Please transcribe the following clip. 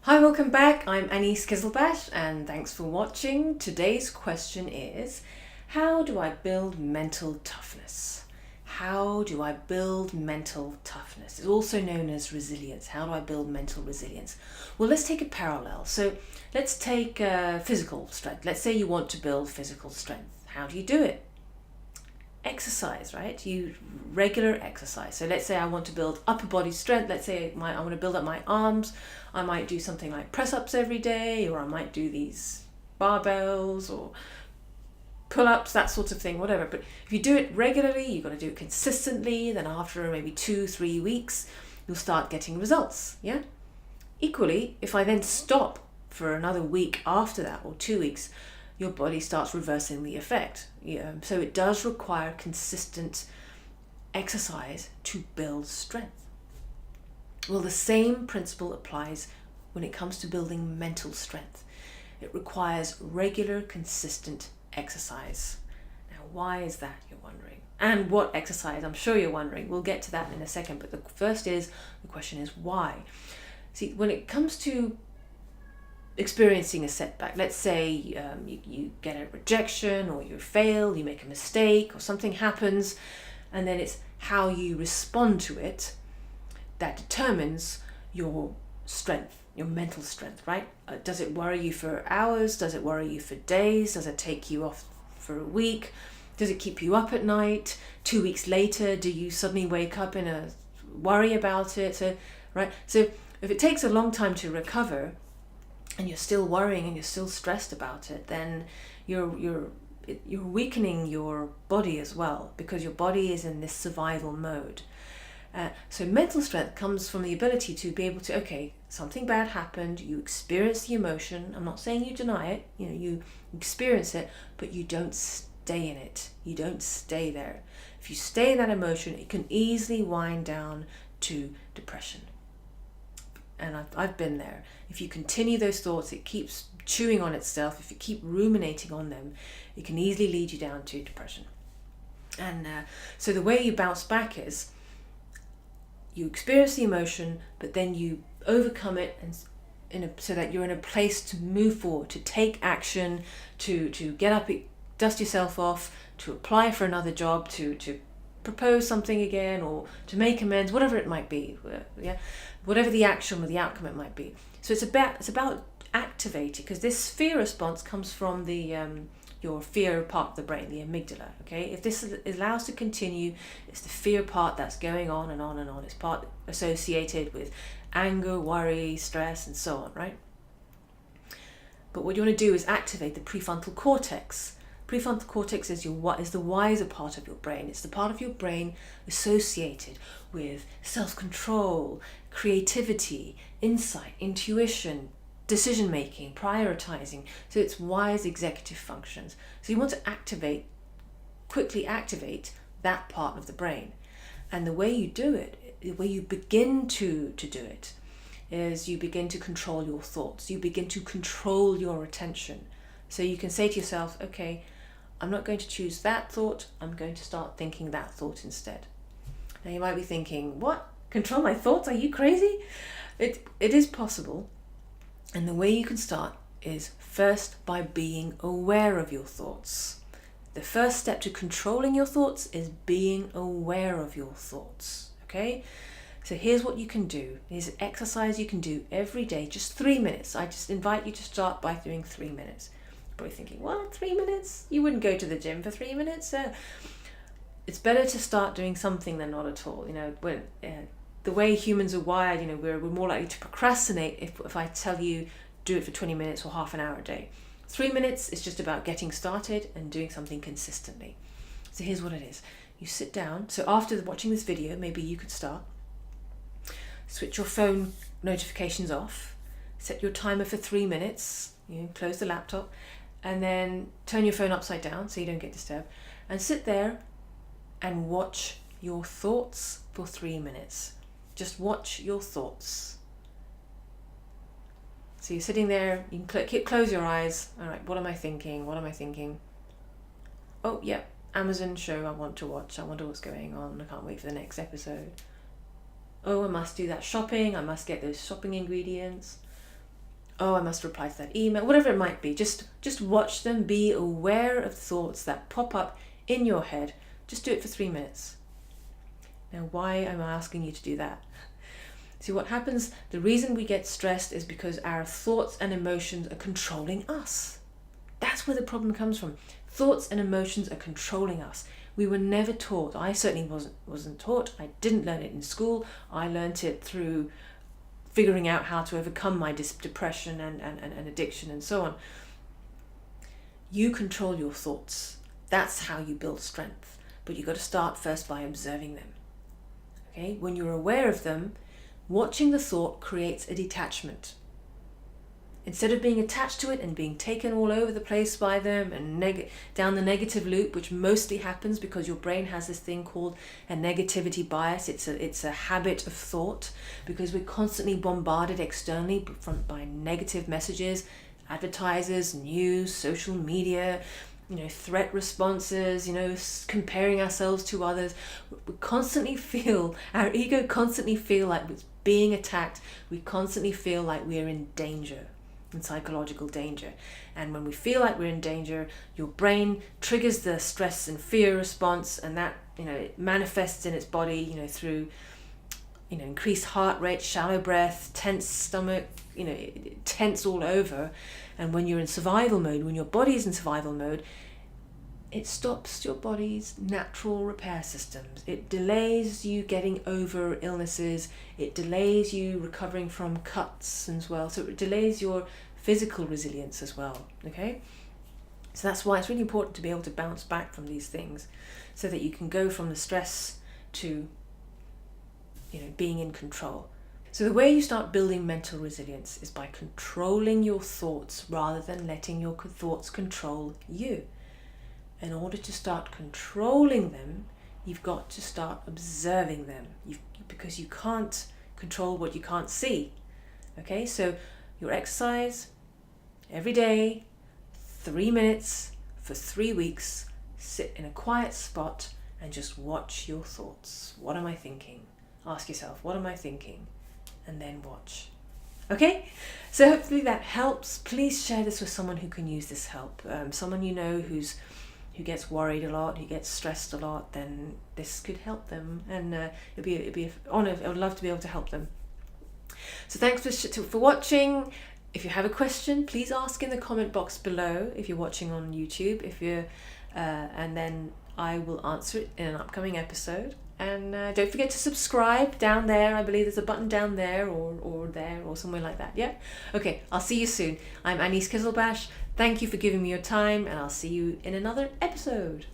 Hi, welcome back. I'm Annie Skizelbash and thanks for watching. Today's question is, how do I build mental toughness? How do I build mental toughness? It's also known as resilience. How do I build mental resilience? Well, let's take a parallel. So let's take physical strength. Let's say you want to build physical strength. How do you do it? Exercise, right? Regular exercise. So let's say I want to build upper body strength. Let's say I want to build up my arms. I might do something like press-ups every day, or I might do these barbells or pull-ups, that sort of thing, whatever. But if you do it regularly, you've got to do it consistently, then after maybe 2-3 weeks, you'll start getting results, yeah? Equally, if I then stop for another week after that, or 2 weeks, your body starts reversing the effect. So it does require consistent exercise to build strength. Well, the same principle applies when it comes to building mental strength. It requires regular, consistent exercise. Now, why is that, you're wondering? And what exercise? I'm sure you're wondering. We'll get to that in a second. But the question is why? See, when it comes to experiencing a setback, let's say you get a rejection, or you fail, you make a mistake, or something happens, and then it's how you respond to it that determines your strength, your mental strength, right? Does it worry you for hours? Does it worry you for days? Does it take you off for a week? Does it keep you up at night? 2 weeks later, do you suddenly wake up in a worry about it? So if it takes a long time to recover, and you're still worrying and you're still stressed about it, then you're weakening your body as well, because your body is in this survival mode. So mental strength comes from the ability to be able to, okay, something bad happened, you experience the emotion. I'm not saying you deny it, you experience it, but you don't stay in it. You don't stay there. If you stay in that emotion, it can easily wind down to depression. And I've been there. If you continue those thoughts, it keeps chewing on itself. If you keep ruminating on them, it can easily lead you down to depression. And so the way you bounce back is you experience the emotion, but then you overcome it, and so that you're in a place to move forward, to take action, to get up, dust yourself off, to apply for another job, to propose something again, or to make amends, whatever it might be, whatever the action or the outcome it might be. So it's about activating, because this fear response comes from the your fear part of the brain, the amygdala. Okay, if this is allows to continue, it's the fear part that's going on and on and on. It's part associated with anger, worry, stress, and so on, right? But what you want to do is activate the prefrontal cortex. Prefrontal cortex is the wiser part of your brain. It's the part of your brain associated with self-control, creativity, insight, intuition, decision-making, prioritizing. So it's wise executive functions. So you want to quickly activate that part of the brain. And the way you do it, the way you begin to do it, is you begin to control your thoughts. You begin to control your attention. So you can say to yourself, okay, I'm not going to choose that thought, I'm going to start thinking that thought instead. Now you might be thinking, what? Control my thoughts? Are you crazy? It is possible. And the way you can start is first by being aware of your thoughts. The first step to controlling your thoughts is being aware of your thoughts. Okay? So here's what you can do. Here's an exercise you can do every day, just 3 minutes. I just invite you to start by doing 3 minutes. Probably thinking, what, 3 minutes? You wouldn't go to the gym for 3 minutes? It's better to start doing something than not at all. When the way humans are wired, we're more likely to procrastinate if I tell you do it for 20 minutes or half an hour a day. 3 minutes is just about getting started and doing something consistently. So here's what it is. You sit down. So after watching this video, maybe you could start. Switch your phone notifications off. Set your timer for 3 minutes. Close the laptop. And then turn your phone upside down so you don't get disturbed. And sit there and watch your thoughts for 3 minutes. Just watch your thoughts. So you're sitting there, you can close your eyes. All right, what am I thinking? What am I thinking? Oh, yeah, Amazon show I want to watch. I wonder what's going on. I can't wait for the next episode. Oh, I must do that shopping. I must get those shopping ingredients. oh, I must reply to that email, whatever it might be. Just watch them, be aware of thoughts that pop up in your head. Just do it for 3 minutes. Now, why am I asking you to do that? See, what happens, the reason we get stressed is because our thoughts and emotions are controlling us. That's where the problem comes from. Thoughts and emotions are controlling us. We were never taught. I certainly wasn't taught. I didn't learn it in school. I learned it through figuring out how to overcome my depression and addiction and so on. You control your thoughts. That's how you build strength. But you've got to start first by observing them. Okay? When you're aware of them, watching the thought creates a detachment. Instead of being attached to it and being taken all over the place by them and down the negative loop, which mostly happens because your brain has this thing called a negativity bias. It's a habit of thought because we're constantly bombarded externally by negative messages, advertisers, news, social media, threat responses, comparing ourselves to others. We constantly feel, our ego constantly feel like it's being attacked. We constantly feel like we're in danger, in psychological danger. And when we feel like we're in danger, your brain triggers the stress and fear response, and that, it manifests in its body, through, increased heart rate, shallow breath, tense stomach, tense all over. And when you're in survival mode, when your body's in survival mode, it stops your body's natural repair systems. It delays you getting over illnesses. It delays you recovering from cuts as well. So it delays your physical resilience as well. Okay? So that's why it's really important to be able to bounce back from these things so that you can go from the stress to, being in control. So the way you start building mental resilience is by controlling your thoughts rather than letting your thoughts control you. In order to start controlling them, you've got to start observing them, because you can't control what you can't see. Okay, so your exercise every day, 3 minutes for 3 weeks, sit in a quiet spot and just watch your thoughts. What am I thinking? Ask yourself, what am I thinking? And then watch. Okay, so hopefully that helps. Please share this with someone who can use this help. Someone who gets worried a lot, who gets stressed a lot. Then this could help them, and it'd be an honor. I would love to be able to help them. So thanks for watching. If you have a question, please ask in the comment box below. If you're watching on YouTube, and then I will answer it in an upcoming episode. And don't forget to subscribe down there. I believe there's a button down there or there or somewhere like that. Yeah? Okay, I'll see you soon. I'm Anise Kizilbash. Thank you for giving me your time, and I'll see you in another episode.